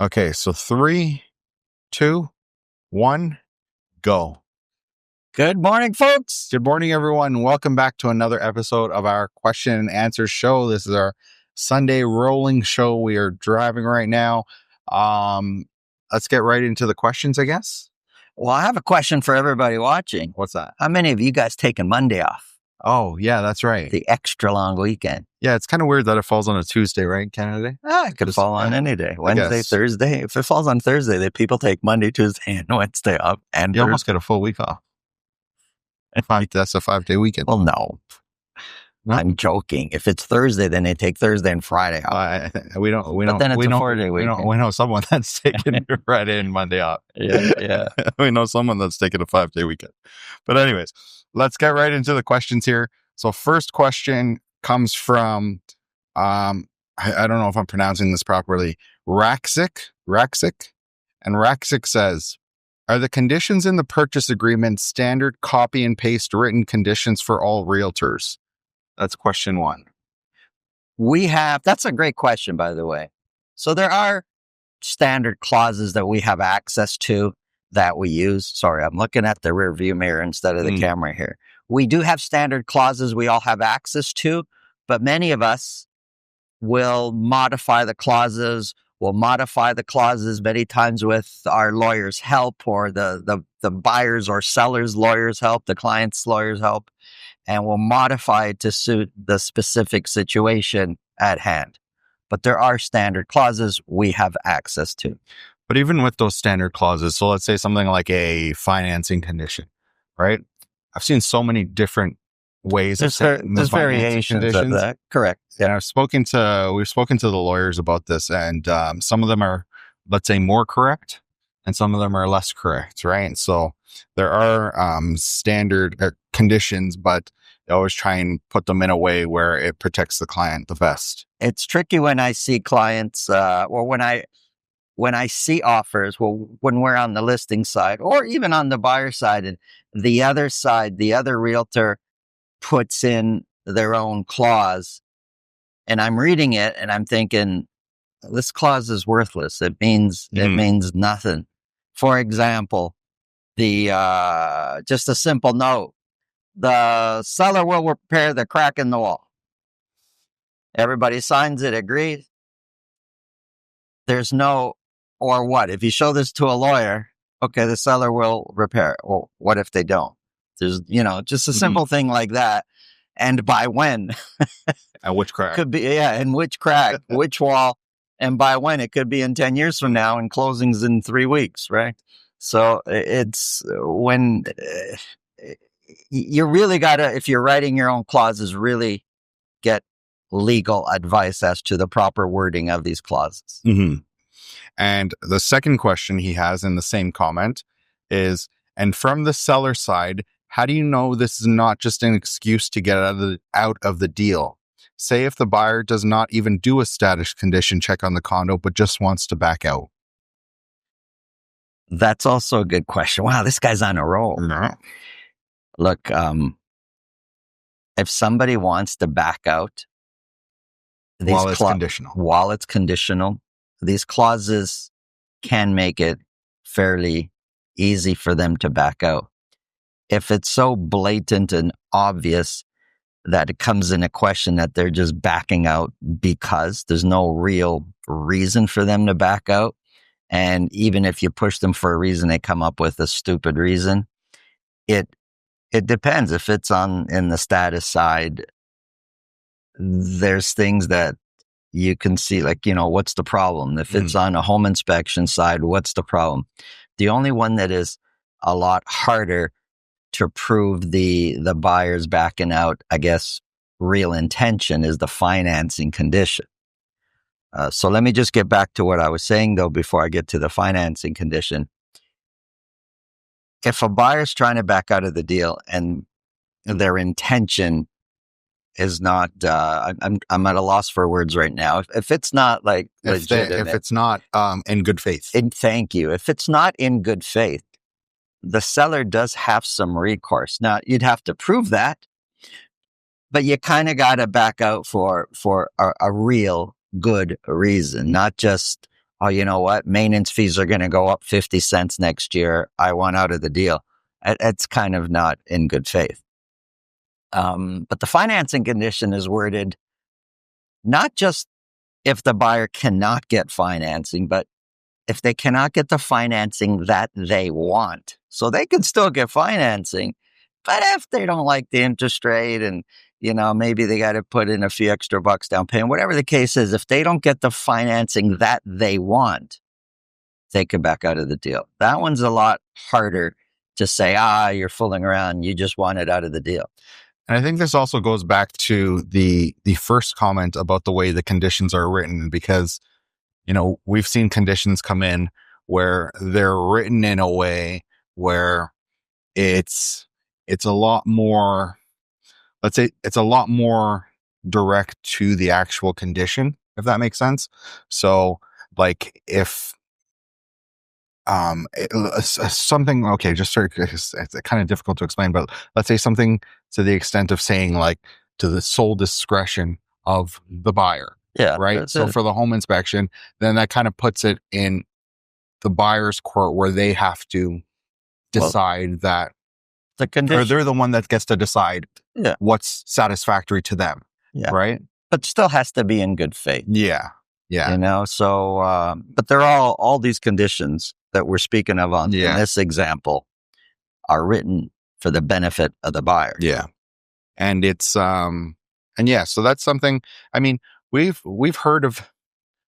Okay, so 3, 2, 1, go. Good morning, folks. Good morning, everyone. Welcome back to another episode of our question and answer show. This is our Sunday rolling show. We are driving right now. Let's get right into the questions, I guess. Well, I have a question for everybody watching. What's that? How many of you guys taking Monday off? Oh, yeah, that's right. The extra long weekend. Yeah, it's kind of weird that it falls on a Tuesday, right? Canada Day? It could fall on any day. Wednesday, Thursday. If it falls on Thursday, then people take Monday, Tuesday, and Wednesday off. And you almost get a full week off. That's a 5-day weekend. Well, no. I'm joking. If it's Thursday, then they take Thursday and Friday off. We don't. But then it's a 4-day weekend. We know someone that's taking Friday and Monday off. Yeah. We know someone that's taking a 5-day weekend. But anyways, let's get right into the questions here. So first question comes from, I don't know if I'm pronouncing this properly, Raxic. And Raxic says, are the conditions in the purchase agreement standard copy and paste written conditions for all realtors? That's question one. That's a great question, by the way. So there are standard clauses that we have access to that we use. Sorry, I'm looking at the rear view mirror instead of the camera here. We do have standard clauses we all have access to, but many of us will modify the clauses. We'll modify the clauses many times with our lawyer's help, or the buyer's or seller's lawyer's help, the client's lawyer's help, and we'll modify it to suit the specific situation at hand. But there are standard clauses we have access to. But even with those standard clauses, so let's say something like a financing condition, right? I've seen so many different ways. There's variations of that. Correct. Yeah. And we've spoken to the lawyers about this, and some of them are, let's say, more correct, and some of them are less correct, right? So there are standard conditions, but they always try and put them in a way where it protects the client the best. It's tricky when I see clients, or when I see offers, when we're on the listing side or even on the buyer side, and the other side, the other realtor puts in their own clause, and I'm reading it and I'm thinking, this clause is worthless. It means nothing. For example, just a simple note, the seller will repair the crack in the wall. Everybody signs it, agrees. There's no, or what? If you show this to a lawyer, okay, the seller will repair it. Well, what if they don't? There's, just a simple thing like that. And by when? And which crack? Could be, and which crack, which wall, and by when? It could be in 10 years from now, and closing's in 3 weeks, right? So it's when you really gotta, if you're writing your own clauses, really get legal advice as to the proper wording of these clauses. Mm-hmm. And the second question he has in the same comment is, and from the seller side, how do you know this is not just an excuse to get out of the deal? Say if the buyer does not even do a status condition check on the condo, but just wants to back out. That's also a good question. Wow, this guy's on a roll. No. Look, if somebody wants to back out, while it's conditional, these clauses can make it fairly easy for them to back out. If it's so blatant and obvious that it comes in a question that they're just backing out because there's no real reason for them to back out, and even if you push them for a reason, they come up with a stupid reason. It depends. If it's in the status side, there's things that you can see, like, what's the problem? If it's on a home inspection side, what's the problem? The only one that is a lot harder to prove the buyer's backing out, I guess, real intention, is the financing condition. So let me just get back to what I was saying, though, before I get to the financing condition. If a buyer's trying to back out of the deal and their intention is not, I'm at a loss for words right now. If it's not like legitimate, if it's not in good faith. Thank you. If it's not in good faith, the seller does have some recourse. Now, you'd have to prove that, but you kind of got to back out for a real good reason, not just, oh, you know what? Maintenance fees are going to go up 50 cents next year. I want out of the deal. It's kind of not in good faith. But the financing condition is worded not just if the buyer cannot get financing, but if they cannot get the financing that they want. So they can still get financing, but if they don't like the interest rate and, maybe they got to put in a few extra bucks down payment, whatever the case is, if they don't get the financing that they want, they can back out of the deal. That one's a lot harder to say, you're fooling around. You just want it out of the deal. And I think this also goes back to the first comment about the way the conditions are written, because, we've seen conditions come in where they're written in a way where it's a lot more, let's say it's a lot more direct to the actual condition, if that makes sense. So like if something, okay, just sort of, it's kind of difficult to explain, but let's say something to the extent of saying like to the sole discretion of the buyer. Yeah. Right. So for the home inspection, then that kind of puts it in the buyer's court where they have to decide that the condition, or they're the one that gets to decide yeah, what's satisfactory to them. Yeah. Right. But still has to be in good faith. Yeah. Yeah. So, but they're all these conditions that we're speaking of in this example are written for the benefit of the buyer. Yeah. And it's, so that's something, I mean, we've heard of,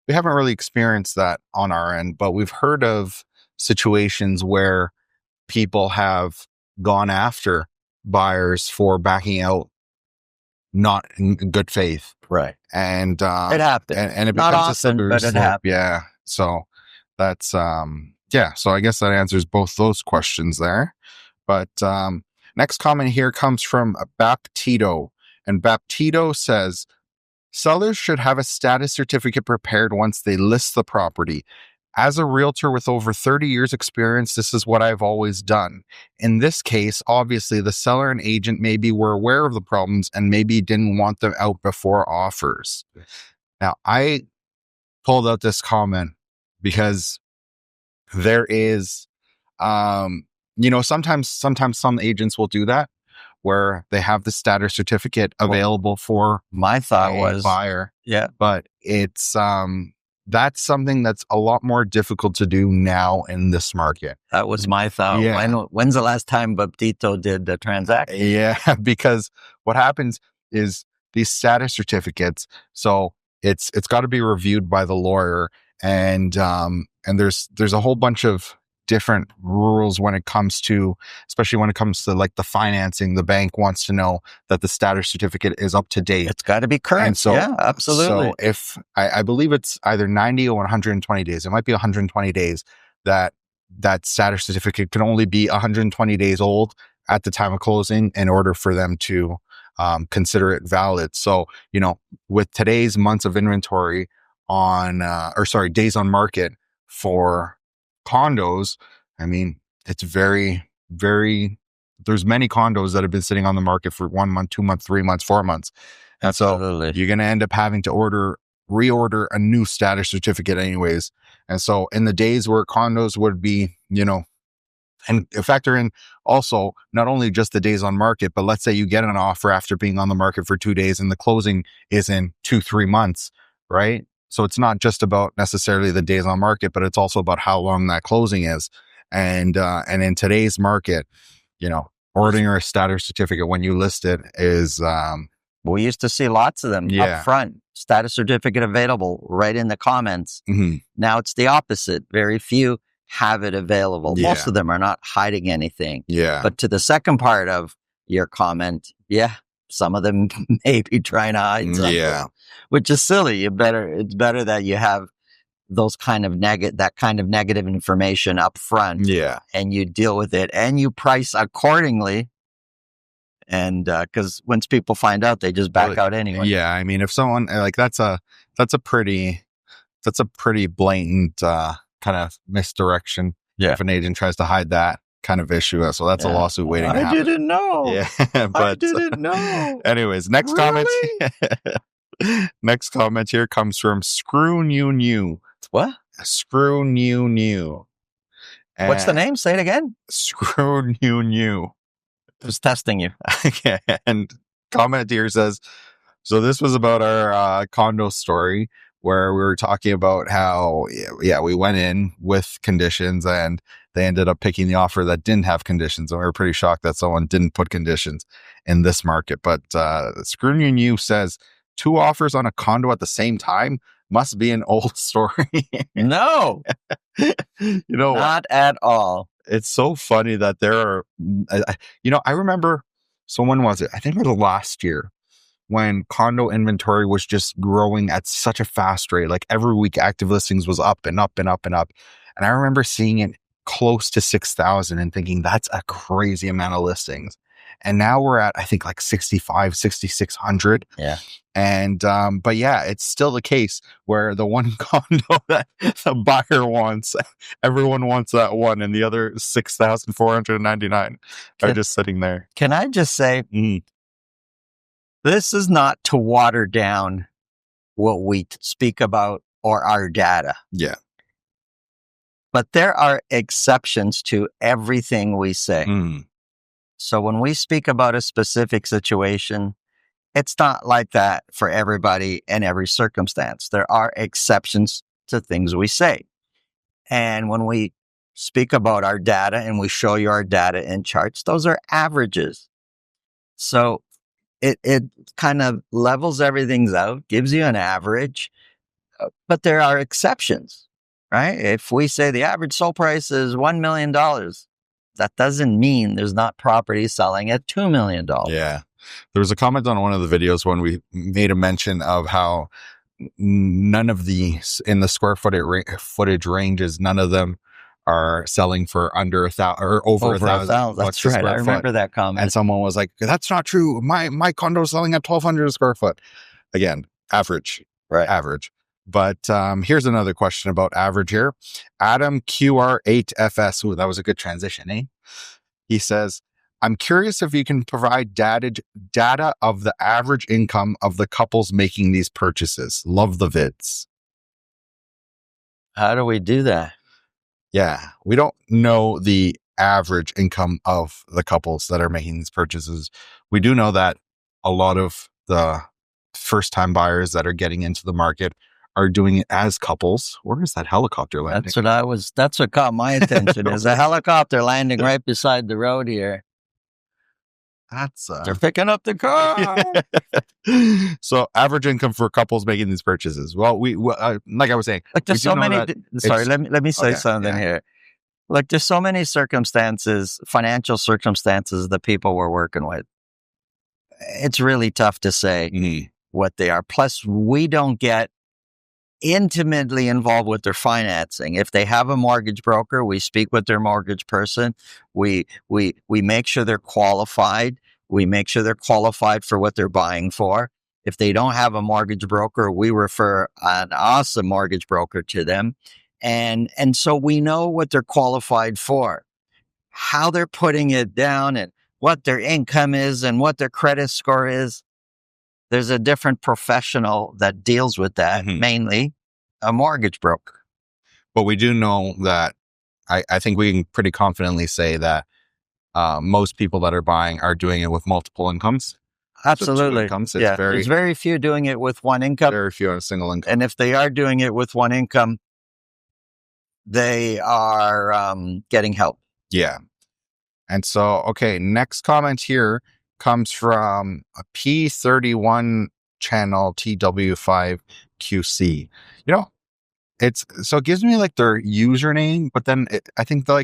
we haven't really experienced that on our end, but we've heard of situations where people have gone after buyers for backing out not in good faith. Right. And it happens. And it not becomes often, a slippery but it slope. happens. Yeah. So that's so I guess that answers both those questions there. But next comment here comes from Baptito. And Baptito says, sellers should have a status certificate prepared once they list the property. As a realtor with over 30 years experience, this is what I've always done. In this case, obviously, the seller and agent maybe were aware of the problems and maybe didn't want them out before offers. Now, I pulled out this comment because there is, sometimes some agents will do that, where they have the status certificate available for my thought was buyer. Yeah. But it's that's something that's a lot more difficult to do now in this market. That was my thought. Yeah. When's the last time Baptito did the transaction? Yeah, because what happens is these status certificates, so it's got to be reviewed by the lawyer, and there's a whole bunch of different rules when it comes to, especially when it comes to like the financing. The bank wants to know that the status certificate is up to date. It's got to be current. And so, yeah, absolutely. So if I believe it's either 90 or 120 days, it might be 120 days that status certificate can only be 120 days old at the time of closing in order for them to consider it valid. So, with today's months of inventory days on market for condos, I mean, it's very, very, there's many condos that have been sitting on the market for 1 month, 2 months, 3 months, 4 months. And Absolutely. So you're going to end up having to reorder a new status certificate anyways. And so in the days where condos would be, and factor in also not only just the days on market, but let's say you get an offer after being on the market for 2 days and the closing is in 2-3 months, right? So it's not just about necessarily the days on market, but it's also about how long that closing is. And in today's market, ordering a status certificate when you list it is, we used to see lots of them up front, status certificate available right in the comments. Mm-hmm. Now it's the opposite. Very few have it available. Yeah. Most of them are not hiding anything. Yeah. But to the second part of your comment, some of them may be trying to hide something, which is silly. It's better that you have those kind of negative information up front. Yeah. And you deal with it and you price accordingly. And because once people find out, they just back out anyway. Yeah, I mean, if someone like that's a pretty blatant kind of misdirection. Yeah. If an agent tries to hide that kind of issue, so that's a lawsuit waiting to happen. I didn't know. Yeah, but I didn't know. Anyways, next comment. Next comment here comes from Screw New. What? Screw New. What's the name? Say it again. Screw New. Who's testing you? And comment here says, so this was about our condo story where we were talking about how, we went in with conditions and they ended up picking the offer that didn't have conditions. And we were pretty shocked that someone didn't put conditions in this market. But Screw You says 2 offers on a condo at the same time must be an old story. No, You know, not at all. it's so funny that there are, I remember, so when was it? I think it was last year when condo inventory was just growing at such a fast rate. Like every week, active listings was up and up and up and up. And I remember seeing it close to 6,000 and thinking that's a crazy amount of listings. And now we're at, I think, like 65, 6,600. Yeah. And, but yeah, it's still the case where the one condo that the buyer wants, everyone wants that one, and the other 6,499 are just sitting there. Can I just say, this is not to water down what we speak about or our data. Yeah. But there are exceptions to everything we say. So when we speak about a specific situation, it's not like that for everybody in every circumstance. There are exceptions to things we say. And when we speak about our data and we show you our data in charts, those are averages. So it kind of levels everything out, gives you an average, but there are exceptions, right? If we say the average sold price is $1 million, that doesn't mean there's not property selling at $2 million. Yeah. There was a comment on one of the videos when we made a mention of how none of these in the square footage ranges, none of them are selling for under 1,000 or over 1,000. That's right. I remember that comment. And someone was like, that's not true. My condo is selling at 1,200 a square foot. Again, average. Right. Average. But here's another question about average here. Adam QR8FS. Ooh, that was a good transition, eh? He says, I'm curious if you can provide data of the average income of the couples making these purchases. Love the vids. How do we do that? Yeah, we don't know the average income of the couples that are making these purchases. We do know that a lot of the first-time buyers that are getting into the market are doing it as couples. Where is that helicopter landing? That's what caught my attention is a helicopter landing right beside the road here. They're picking up the car. So average income for couples making these purchases. Well, we like I was saying, like there's so many. Sorry, let me say something here. Like there's so many circumstances, financial circumstances that people were working with. It's really tough to say what they are. Plus, we don't get intimately involved with their financing. If they have a mortgage broker, we speak with their mortgage person. We make sure they're qualified. We make sure they're qualified for what they're buying for. If they don't have a mortgage broker, we refer an awesome mortgage broker to them. And so we know what they're qualified for, how they're putting it down and what their income is and what their credit score is. There's a different professional that deals with that, mainly a mortgage broker. But we do know that I think we can pretty confidently say that most people that are buying are doing it with multiple incomes. Absolutely. So incomes, there's very few doing it with one income. Very few on a single income. And if they are doing it with one income, they are getting help. Yeah. And so, okay, next comment here comes from a P31 channel TW5QC. You know, it gives me like their username, but then I think their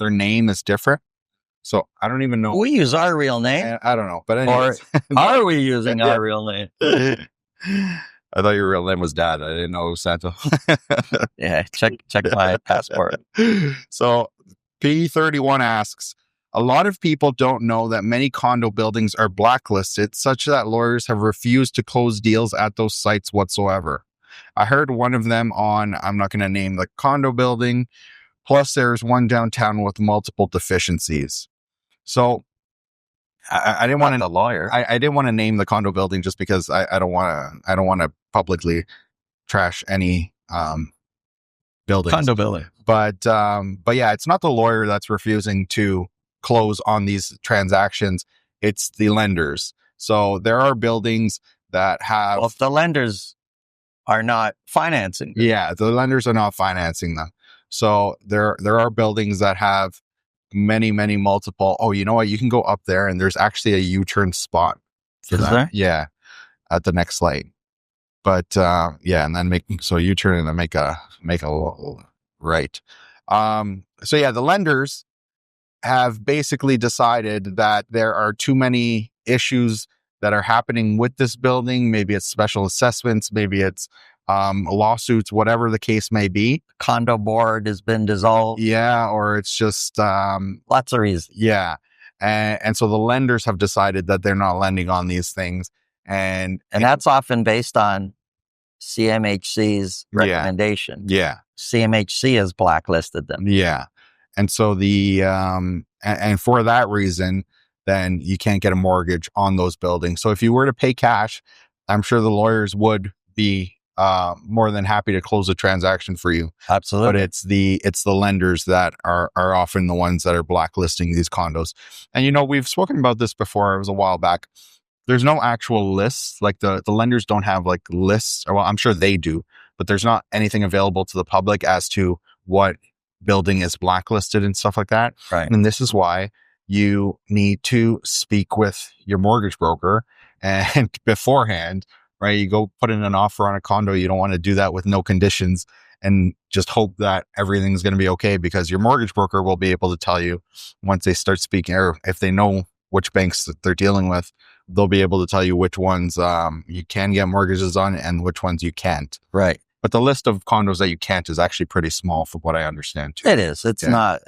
name is different. So I don't even know. We use our real name. I don't know, but anyways. Or are we using our real name? I thought your real name was Dad. I didn't know it was Santo. Yeah, check my passport. So P31 asks, a lot of people don't know that many condo buildings are blacklisted, such that lawyers have refused to close deals at those sites whatsoever. I heard one of them on, I'm not going to name the condo building, plus there's one downtown with multiple deficiencies. So I didn't want to, a lawyer. I didn't want to name the condo building just because I don't want to publicly trash any buildings. Condo building. But yeah, it's not the lawyer that's refusing to close on these transactions. It's the lenders. So there are buildings that have. Well, if the lenders are not financing them. Yeah, the lenders are not financing them. So there are buildings that have many multiple. Oh, you know what? You can go up there, and there's actually a U-turn spot for Is that. there? Yeah, at the next light. But yeah, and then you turn and then make a right. So yeah, the lenders have basically decided that there are too many issues that are happening with this building. Maybe it's special assessments, maybe it's lawsuits, whatever the case may be. Condo board has been dissolved. Yeah, or it's just lots of reasons. Yeah, and so the lenders have decided that they're not lending on these things, and that's often based on CMHC's recommendation. Yeah. CMHC has blacklisted them. Yeah. And so and for that reason, then you can't get a mortgage on those buildings. So if you were to pay cash, I'm sure the lawyers would be more than happy to close a transaction for you. Absolutely. But it's the lenders that are often the ones that are blacklisting these condos. And we've spoken about this before. It was a while back. There's no actual lists. Like the lenders don't have like lists, or well, I'm sure they do, but there's not anything available to the public as to what building is blacklisted and stuff like that. Right. And this is why you need to speak with your mortgage broker and beforehand, right? You go put in an offer on a condo. You don't want to do that with no conditions and just hope that everything's going to be okay, because your mortgage broker will be able to tell you once they start speaking, or if they know which banks that they're dealing with, they'll be able to tell you which ones you can get mortgages on and which ones you can't. Right. But the list of condos that you can't is actually pretty small from what I understand too. It is. It's not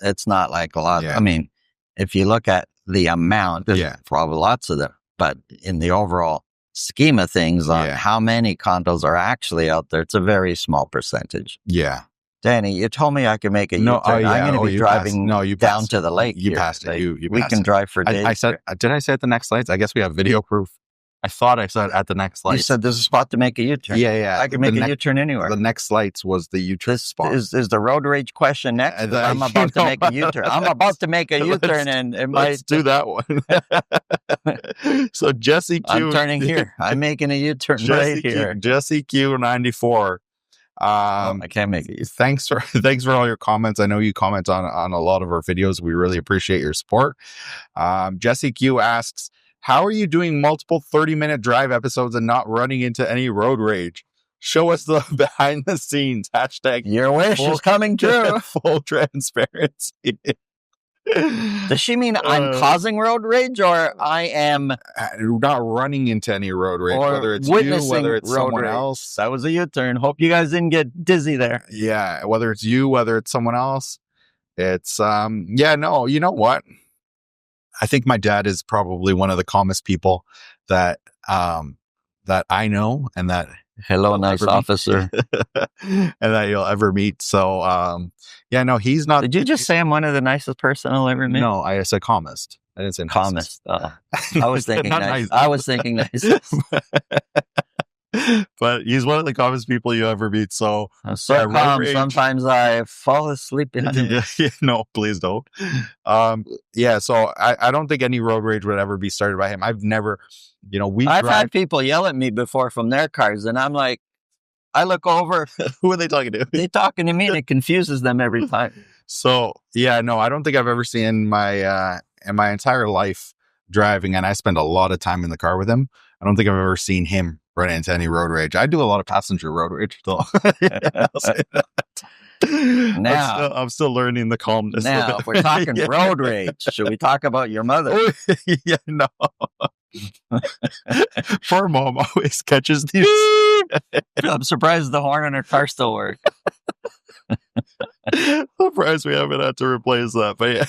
like a lot. Yeah. I mean, if you look at the amount, there's probably lots of them. But in the overall scheme of things on how many condos are actually out there, it's a very small percentage. Yeah. Danny, you told me I could make a U-turn. I'm going to be driving down to the lake. You passed it. We can drive for days. I said, did I say at the next lights? I guess we have video proof. I thought I said at the next lights. You said there's a spot to make a U-turn. Yeah. I can make a U-turn anywhere. The next lights was the U-turn spot. Is the road rage question next? I'm about to make a U-turn. I'm about to make a U-turn, and it might... Let's do that one. So Jesse Q... I'm turning here. I'm making a U-turn right here. Jesse Q94. I can't make it. Thanks for all your comments. I know you comment on a lot of our videos. We really appreciate your support. Jesse Q asks, how are you doing multiple 30-minute drive episodes and not running into any road rage? Show us the behind the scenes. # Your wish is coming true. Full transparency. Does she mean I'm causing road rage, or I am not running into any road rage, whether it's you, whether it's someone else? That was a U-turn. Hope you guys didn't get dizzy there. Yeah, whether it's you, whether it's someone else, it's no. You know what? I think my dad is probably one of the calmest people that I know, and that hello, nice officer, and that you'll ever meet. So no, he's not. Did you just say I'm one of the nicest person I'll ever meet? No, I said calmest. I didn't say calmest. I was thinking nice. I was thinking nice. But he's one of the calmest people you ever meet. So I'm so calm. Sometimes I fall asleep behind him. No, please don't. So I don't think any road rage would ever be started by him. I've never, I've had people yell at me before from their cars, and I'm like, I look over. Who are they talking to? They're talking to me, and it confuses them every time. So no, I don't think I've ever seen my entire life driving, and I spend a lot of time in the car with him. I don't think I've ever seen him run into any road rage. I do a lot of passenger road rage, though. Now I'm still learning the calmness. Now, if we're talking road rage, should we talk about your mother? No. Poor mom always catches these. I'm surprised the horn in her car still works. Surprised we haven't had to replace that, but yeah.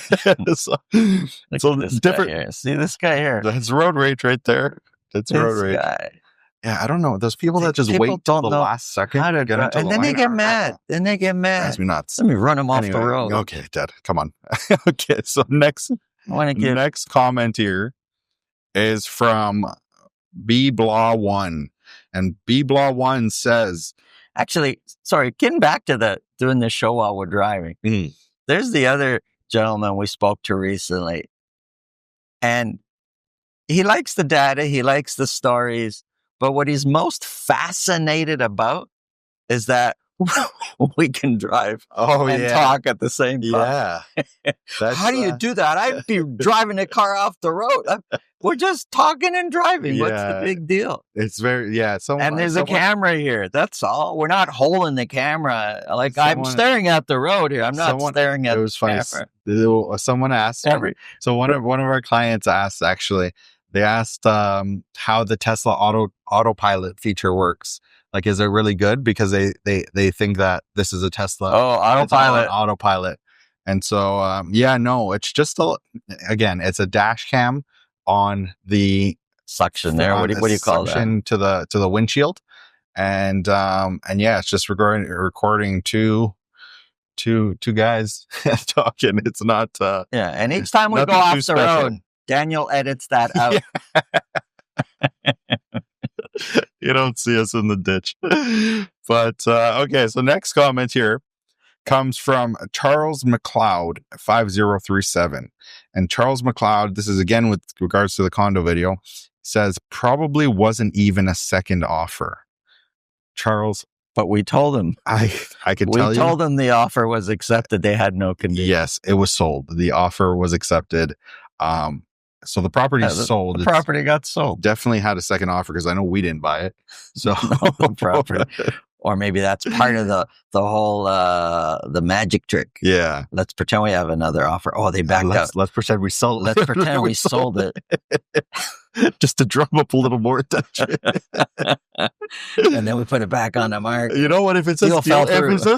so different. See this guy here? That's road rage right there. That's road rage. Guy. Yeah, I don't know. Those people that just wait till the last second to get into and then they get mad. Then they get mad. Drives me nuts. Let me run them off the road. Okay, Dad, come on. Okay, so next comment here is from BBlaw1, and BBlaw1 says, actually, sorry, getting back to the doing the show while we're driving. Mm. There's the other gentleman we spoke to recently, and he likes the data, he likes the stories, but what he's most fascinated about is that we can drive and talk at the same time. Yeah. How do you do that? I'd be driving a car off the road. We're just talking and driving. What's the big deal? It's very, and there's a camera here. That's all. We're not holding the camera. Like, I'm staring at the road here. I'm not staring at the camera. Someone asked. So one of our clients asked, actually, they asked how the Tesla autopilot feature works. Like, is it really good? Because they think that this is a Tesla. Oh, autopilot. And so, no, it's just it's a dash cam on the suction there. What do you call that? Suction to the windshield. And it's just recording two guys talking. It's not, and each time we go off the road, Daniel edits that out. You don't see us in the ditch. But, okay. So next comment here comes from Charles McLeod, 5037. And Charles McLeod, this is again with regards to the condo video, says probably wasn't even a second offer. Charles. But we told him. I could tell you. We told him the offer was accepted. They had no condition. Yes, it was sold. The offer was accepted. So the property sold. The property got sold. Definitely had a second offer because I know we didn't buy it. So no property. Or maybe that's part of the whole the magic trick. Yeah. Let's pretend we have another offer. Oh, they backed out. Let's pretend we sold it. Let's pretend we sold it. Just to drum up a little more attention. And then we put it back on the market. You know what? If it says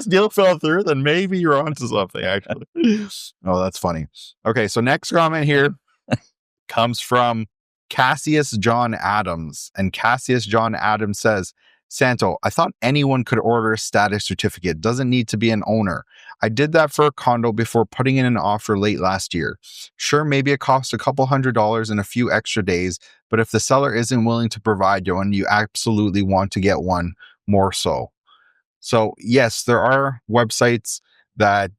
deal fell through, then maybe you're onto something, actually. Oh, that's funny. Okay, so next comment here comes from Cassius John Adams. And Cassius John Adams says, Santo, I thought anyone could order a status certificate. Doesn't need to be an owner. I did that for a condo before putting in an offer late last year. Sure, maybe it costs a couple $100 and a few extra days, but if the seller isn't willing to provide you one, you absolutely want to get one more so. So yes, there are websites that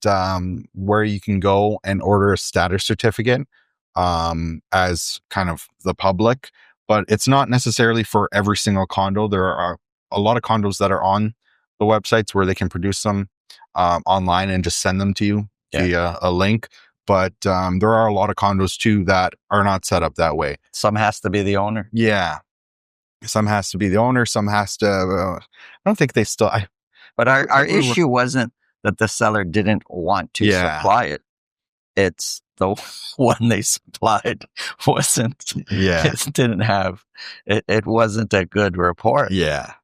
where you can go and order a status certificate as kind of the public, but it's not necessarily for every single condo. There are a lot of condos that are on the websites where they can produce them online and just send them to you via a link. But there are a lot of condos too that are not set up that way. Some has to be the owner. Yeah. Some has to be the owner. Some has to, I don't think they still. But our issue wasn't that the seller didn't want to supply it. It's the one they supplied wasn't. Yeah. It didn't have. It wasn't a good report. Yeah.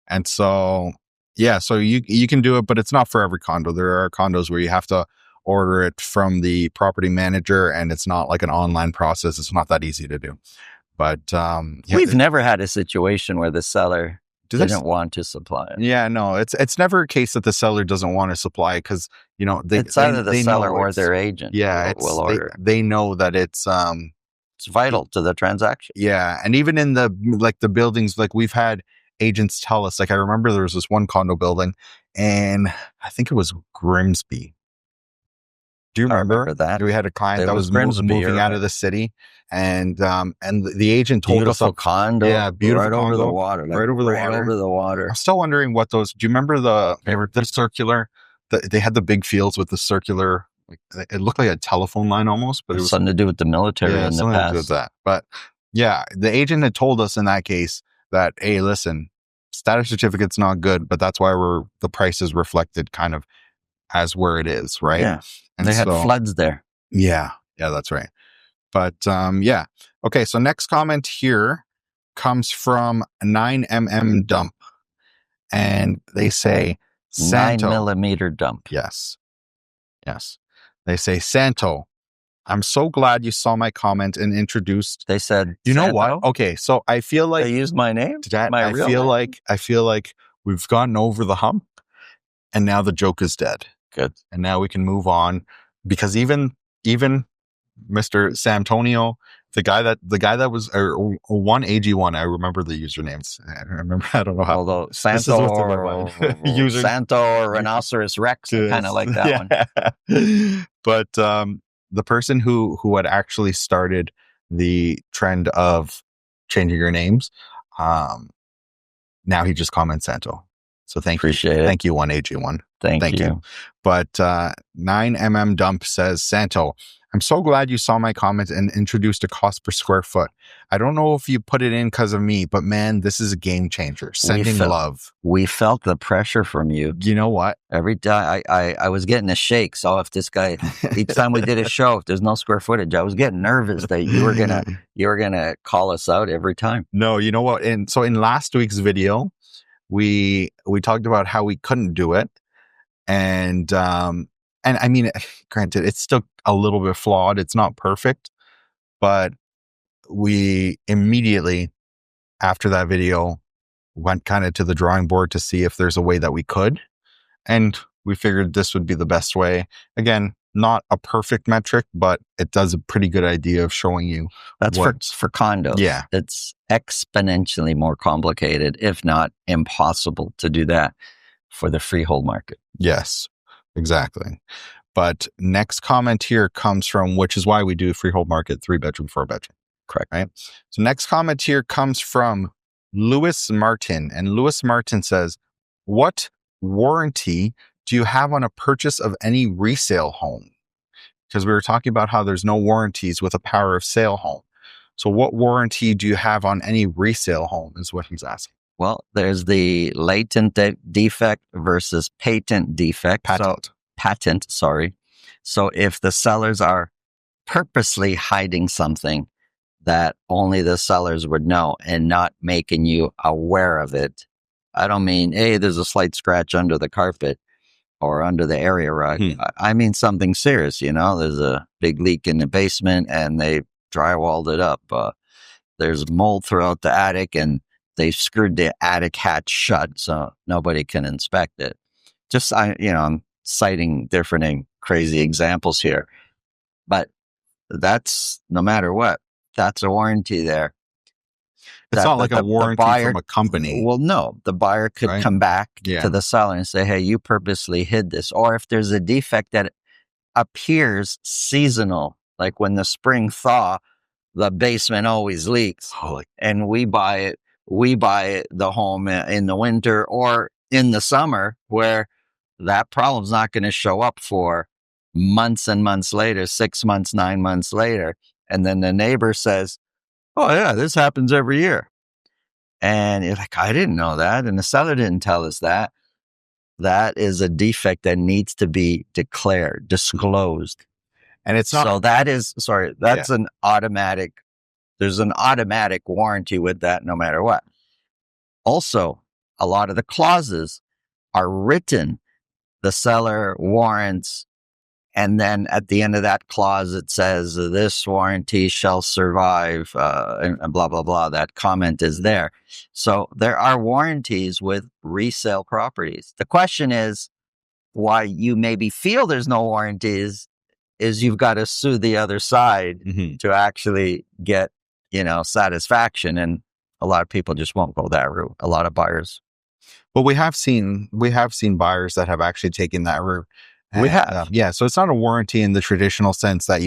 And so, so you can do it, but it's not for every condo. There are condos where you have to order it from the property manager, and it's not like an online process. It's not that easy to do. But we've never had a situation where the seller didn't want to supply it. Yeah, no, it's never a case that the seller doesn't want to supply because it's either the seller or their agent. Yeah, will order. They know that it's vital to the transaction. Yeah, and even in the buildings, like we've had agents tell us, like I remember there was this one condo building, and I think it was Grimsby. Do you remember that? We had a client that was moving out of the city, and the agent told us beautiful condo, beautiful right condo, over the water, right over the water. I'm still wondering what those. Do you remember the circular? They had the big fields with the circular. Like, it looked like a telephone line almost, but it was something to do with the military in the past. To do with that. But yeah, the agent had told us in that case that, hey, listen, status certificate's not good, but that's why the price is reflected kind of as where it is, right? Yeah. And they had floods there. Yeah, that's right. But okay. So next comment here comes from 9mm Dump, and they say Santo 9mm Dump. Yes. They say, Santo, I'm so glad you saw my comment and introduced. They said, you know what? Okay, so I feel like they used my name. I feel like we've gotten over the hump, and now the joke is dead. Good. And now we can move on, because even Mr. Samtonio, the guy that was one AG1. I remember the usernames. I remember. I don't know how. Although This Santo is what's in my mind. User. Santo or Rhinoceros Rex, I kind of like that one. But the person who had actually started the trend of changing your names, now he just comments Santo. So Appreciate it. Thank you, 1AG1. Thank you. But 9mm Dump says, Santo, I'm so glad you saw my comment and introduced a cost per square foot. I don't know if you put it in because of me, but man, this is a game changer. Sending love. We felt the pressure from you. You know what? Every time I was getting a shake. So if this guy, each time we did a show, if there's no square footage, I was getting nervous that you were gonna call us out every time. No, you know what? And so in last week's video, we talked about how we couldn't do it. And I mean, granted, it's still a little bit flawed. It's not perfect, but we immediately after that video went kind of to the drawing board to see if there's a way that we could. And we figured this would be the best way. Again, not a perfect metric, but it does a pretty good idea of showing you. That's for condos. Yeah. It's exponentially more complicated, if not impossible to do that for the freehold market. Yes, exactly. But next comment here comes from, which is why we do freehold market, 3-bedroom, 4-bedroom. Correct. Right. So next comment here comes from Lewis Martin. And Lewis Martin says, what warranty do you have on a purchase of any resale home? Because we were talking about how there's no warranties with a power of sale home. So what warranty do you have on any resale home is what he's asking. Well, there's the latent defect versus patent defect. Patent, sorry. So if the sellers are purposely hiding something that only the sellers would know and not making you aware of it, I don't mean, hey, there's a slight scratch under the carpet or under the area rug. I mean something serious, there's a big leak in the basement and they drywalled it up. There's mold throughout the attic and they screwed the attic hatch shut so nobody can inspect it. Just, I'm citing different and crazy examples here, but that's no matter what, that's a warranty there. It's not like a warranty from a company. Well, no, the buyer could come back to the seller and say, hey, you purposely hid this. Or if there's a defect that appears seasonal, like when the spring thaw, the basement always leaks and we buy the home in the winter or in the summer where that problem's not going to show up for months and months later, 6 months, 9 months later. And then the neighbor says, oh yeah, this happens every year. And you're like, I didn't know that. And the seller didn't tell us that. That is a defect that needs to be declared, disclosed. And it's not. So that's an automatic. There's an automatic warranty with that no matter what. Also, a lot of the clauses are written. The seller warrants. And then at the end of that clause, it says this warranty shall survive, and blah, blah, blah. That comment is there. So there are warranties with resale properties. The question is why you maybe feel there's no warranties is you've got to sue the other side to actually get, satisfaction. And a lot of people just won't go that route. A lot of buyers. But we have seen buyers that have actually taken that route. We have. So it's not a warranty in the traditional sense that,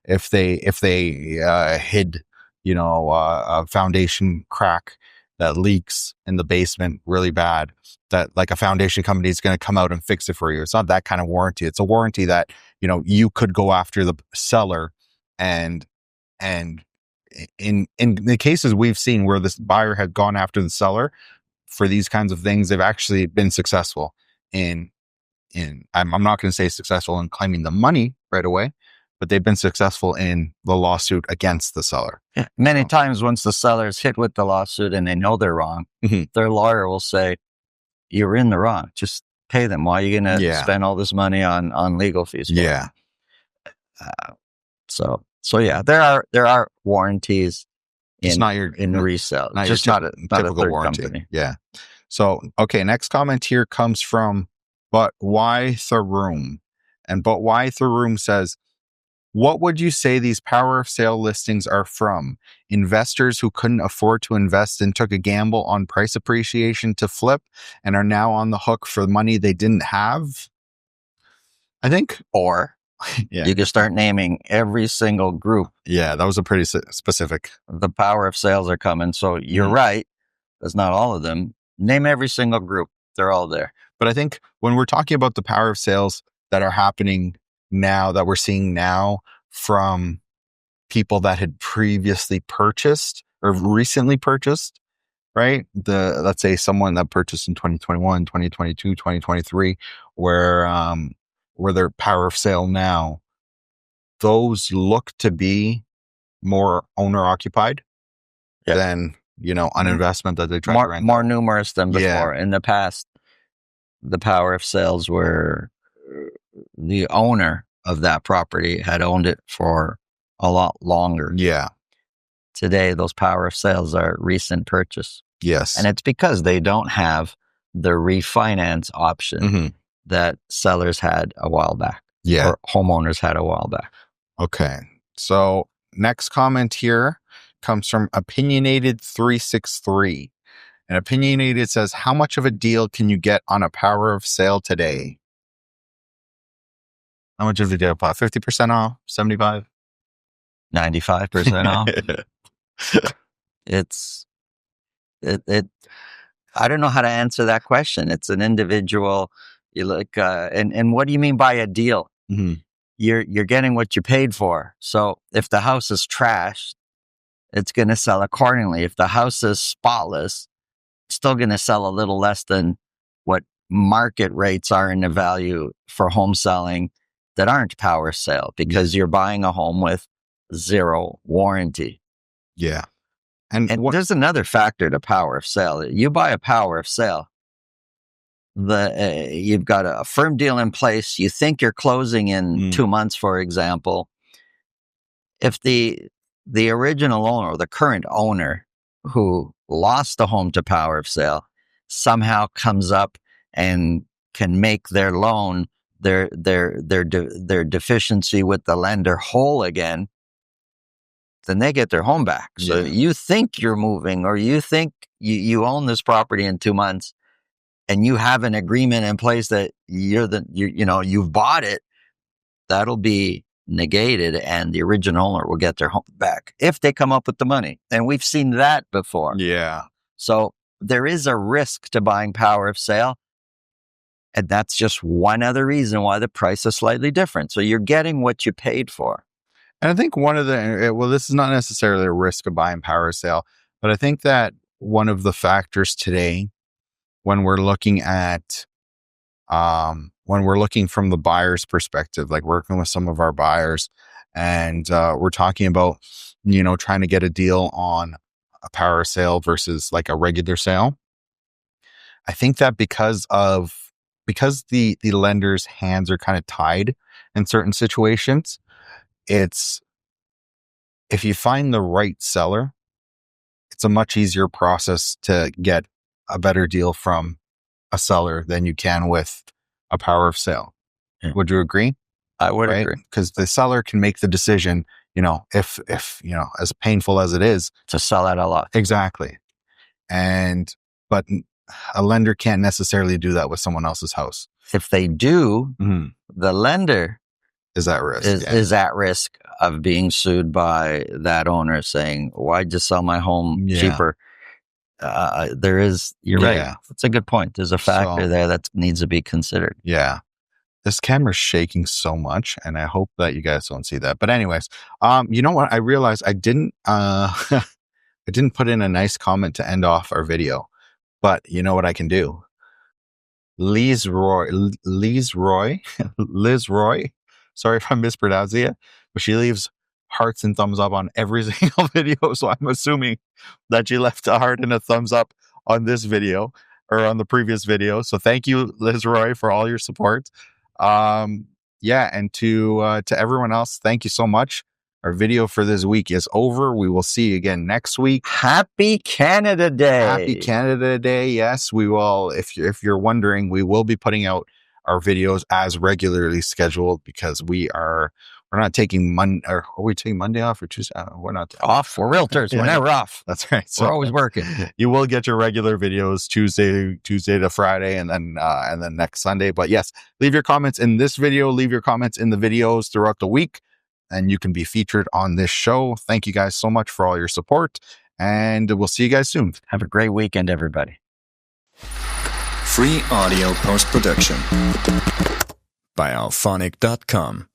if they hid, a foundation crack that leaks in the basement really bad, that like a foundation company is going to come out and fix it for you. It's not that kind of warranty. It's a warranty that, you could go after the seller and in the cases we've seen where this buyer had gone after the seller for these kinds of things, they've actually been successful I'm not going to say successful in claiming the money right away, but they've been successful in the lawsuit against the seller. Yeah. Many times once the seller is hit with the lawsuit and they know they're wrong, their lawyer will say, you're in the wrong. Just pay them. Why are you going to spend all this money on legal fees? Yeah. So yeah, there are warranties in resale. Just not a typical warranty. Company. Yeah. So, okay. Next comment here comes from But Why the Room? And But Why the Room says, What would you say these power of sale listings are from? Investors who couldn't afford to invest and took a gamble on price appreciation to flip and are now on the hook for money they didn't have? I think, Or yeah, you can start naming every single group. yeah, that was a pretty specific. The power of sales are coming. So you're right. That's not all of them. Name every single group. They're all there. But I think when we're talking about the power of sales that are happening now, that we're seeing now from people that had previously purchased or recently purchased, right? Let's say someone that purchased in 2021, 2022, 2023, where their power of sale now, those look to be more owner occupied than, an investment that they try to rent. More numerous than before. In the past, the power of sales were the owner of that property had owned it for a lot longer. Yeah. Today, those power of sales are recent purchase. Yes. And it's because they don't have the refinance option that sellers had a while back. Yeah. Or homeowners had a while back. Okay. So next comment here comes from Opinionated363. And Opinionated says, how much of a deal can you get on a power of sale today? How much of a deal? 50% off? 75? 95% off. I don't know how to answer that question. It's an individual. You look, and what do you mean by a deal? Mm-hmm. You're getting what you paid for. So if the house is trashed, it's going to sell accordingly. If the house is spotless, it's still going to sell a little less than what market rates are in the value for home selling that aren't power sale, because you're buying a home with zero warranty. Yeah. And there's another factor to power of sale. You buy a power of sale, you've got a firm deal in place. You think you're closing in 2 months, for example. If the original owner or the current owner who lost the home to power of sale somehow comes up and can make their loan, their deficiency with the lender whole again, then they get their home back. So you think you're moving, or you think you own this property in 2 months, and you have an agreement in place that you've bought it. That'll be negated, and the original owner will get their home back if they come up with the money. And we've seen that before. Yeah. So there is a risk to buying power of sale. And that's just one other reason why the price is slightly different. So you're getting what you paid for. And I think this is not necessarily a risk of buying power of sale, but I think that one of the factors today, when we're looking at, when we're looking from the buyer's perspective, like working with some of our buyers, and we're talking about, trying to get a deal on a power sale versus like a regular sale. I think that because the lender's hands are kind of tied in certain situations, if you find the right seller, it's a much easier process to get a better deal from a seller than you can with a power of sale. Yeah. Would you agree? I would agree. Because the seller can make the decision, if as painful as it is, to sell at a loss. Exactly. But a lender can't necessarily do that with someone else's house. If they do, the lender is at risk. Is at risk of being sued by that owner, saying, "Why'd you sell my home cheaper?" You're right. That's a good point. There's a factor there that needs to be considered. Yeah. This camera's shaking so much, and I hope that you guys don't see that. But anyways, you know what? I realized I didn't I didn't put in a nice comment to end off our video. But you know what I can do? Liz Roy. Sorry if I'm mispronouncing it, but she leaves hearts and thumbs up on every single video. So I'm assuming that she left a heart and a thumbs up on this video or on the previous video. So thank you, Liz Roy, for all your support. And to everyone else, thank you so much. Our video for this week is over. We will see you again next week. Happy Canada Day. Happy Canada Day. Yes, we will. If you're wondering, we will be putting out our videos as regularly scheduled because we are we're not taking Monday, or are we taking Monday off or Tuesday? We're not off. We're realtors. Yeah. We're never off. That's right. So we're always working. You will get your regular videos Tuesday to Friday, and then next Sunday. But yes, leave your comments in this video. Leave your comments in the videos throughout the week, and you can be featured on this show. Thank you guys so much for all your support, and we'll see you guys soon. Have a great weekend, everybody. Free audio post-production by alphonic.com.